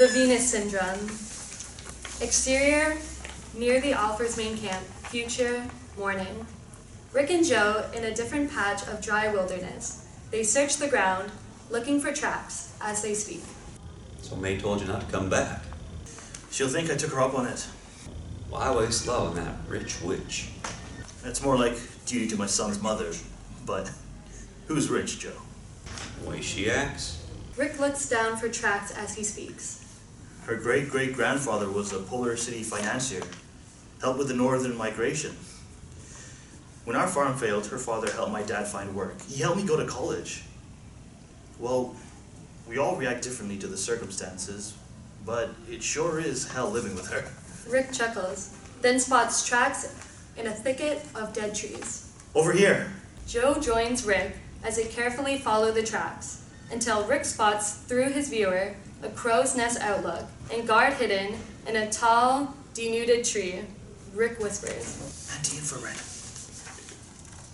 The Venus Syndrome. Exterior, near the Alpha's main camp, future, morning. Rick and Joe in a different patch of dry wilderness. They search the ground, looking for tracks as they speak. So May told you not to come back. She'll think I took her up on it. Why waste love on that rich witch? That's more like duty to my son's mother. But who's rich, Joe? The way she acts. Rick looks down for tracks as he speaks. Her great-great-grandfather was a Polar City financier. Helped with the northern migration. When our farm failed, her father helped my dad find work. He helped me go to college. Well, we all react differently to the circumstances, but it sure is hell living with her. Rick chuckles, then spots tracks in a thicket of dead trees. Over here. Joe joins Rick as they carefully follow the tracks, until Rick spots through his viewer a crow's nest outlook and guard hidden in a tall, denuded tree. Rick whispers, Anti-infrared.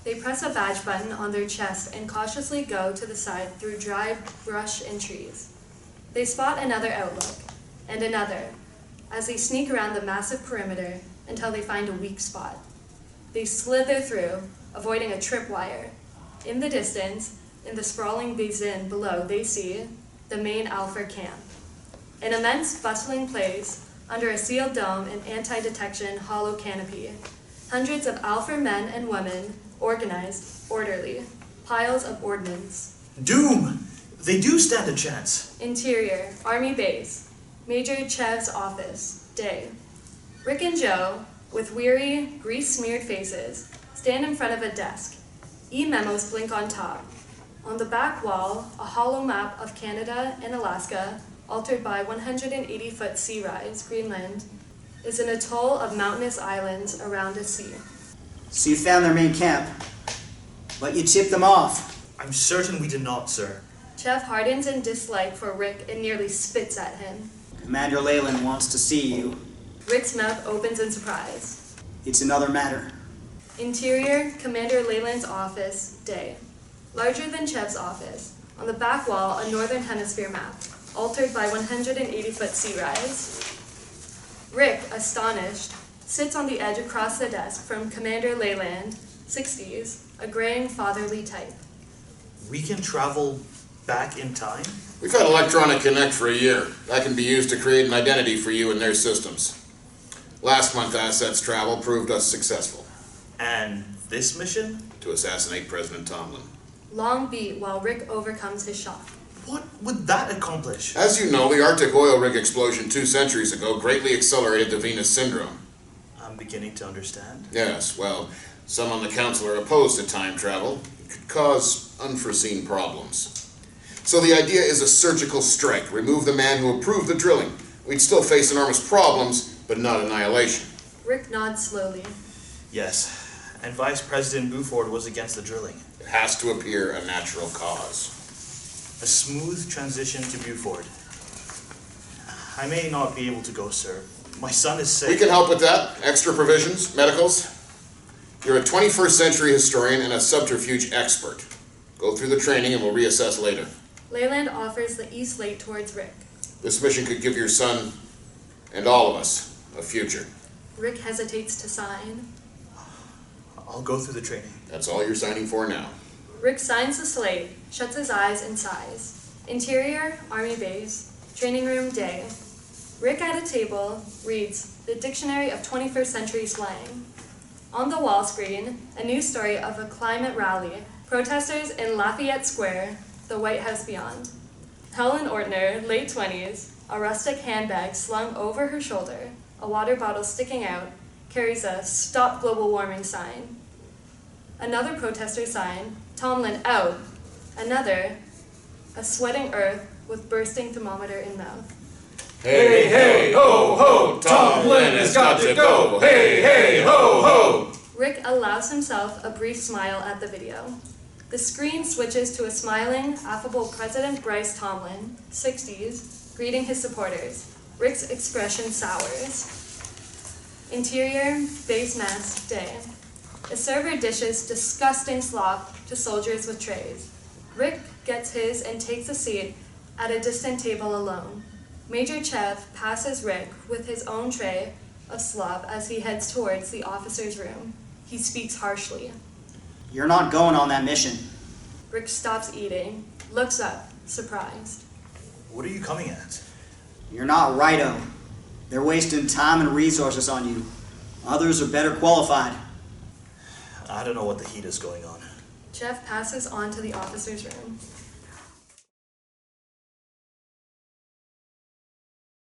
They press a badge button on their chest and cautiously go to the side through dry brush and trees. They spot another outlook, and another, as they sneak around the massive perimeter until they find a weak spot. They slither through, avoiding a tripwire. In the distance, in the sprawling basin below, they see the main Alpha camp. An immense, bustling place under a sealed dome and anti-detection hollow canopy. Hundreds of Alpha men and women, organized, orderly, piles of ordnance. Doom! They do stand a chance. Interior, Army base, Major Chev's office, day. Rick and Joe, with weary, grease-smeared faces, stand in front of a desk. E-memos blink on top. On the back wall, a hollow map of Canada and Alaska, altered by 180-foot sea rise, Greenland, is an atoll of mountainous islands around a sea. So you found their main camp, but you tipped them off. I'm certain we did not, sir. Chev hardens in dislike for Rick and nearly spits at him. Commander Leyland wants to see you. Rick's mouth opens in surprise. It's another matter. Interior, Commander Leyland's office, day. Larger than Chev's office. On the back wall, a northern hemisphere map, altered by 180-foot sea rise. Rick, astonished, sits on the edge across the desk from Commander Leyland, 60s, a graying fatherly type. We can travel back in time? We've had Electronic Connect for a year. That can be used to create an identity for you in their systems. Last month, Assets Travel proved us successful. And this mission? To assassinate President Tomlin. Long beat while Rick overcomes his shock. What would that accomplish? As you know, the Arctic oil rig explosion 2 centuries ago greatly accelerated the Venus Syndrome. I'm beginning to understand. Yes, well, some on the council are opposed to time travel. It could cause unforeseen problems. So the idea is a surgical strike. Remove the man who approved the drilling. We'd still face enormous problems, but not annihilation. Rick nods slowly. Yes, and Vice President Buford was against the drilling. It has to appear a natural cause. A smooth transition to Buford. I may not be able to go, sir. My son is sick. We can help with that. Extra provisions, medicals. You're a 21st century historian and a subterfuge expert. Go through the training and we'll reassess later. Leyland offers the east late towards Rick. This mission could give your son, and all of us, a future. Rick hesitates to sign. I'll go through the training. That's all you're signing for now. Rick signs the slate, shuts his eyes, and sighs. Interior, Army base, training room, day. Rick at a table reads the Dictionary of 21st Century Slang. On the wall screen, a news story of a climate rally. Protesters in Lafayette Square, the White House beyond. Helen Ortner, late 20s, a rustic handbag slung over her shoulder, a water bottle sticking out, carries a Stop Global Warming sign. Another protester sign, Tomlin out. Another, a sweating Earth with bursting thermometer in mouth. Hey, hey, ho, ho, Tomlin has got to go. Hey, hey, ho, ho. Rick allows himself a brief smile at the video. The screen switches to a smiling, affable President Bryce Tomlin, 60s, greeting his supporters. Rick's expression sours. Interior, base mess, day. A server dishes disgusting slop to soldiers with trays. Rick gets his and takes a seat at a distant table alone. Major Chev passes Rick with his own tray of slop as he heads towards the officer's room. He speaks harshly. You're not going on that mission. Rick stops eating, looks up, surprised. What are you coming at? You're not righto. They're wasting time and resources on you. Others are better qualified. I don't know what the heat is going on. Chev passes on to the officer's room.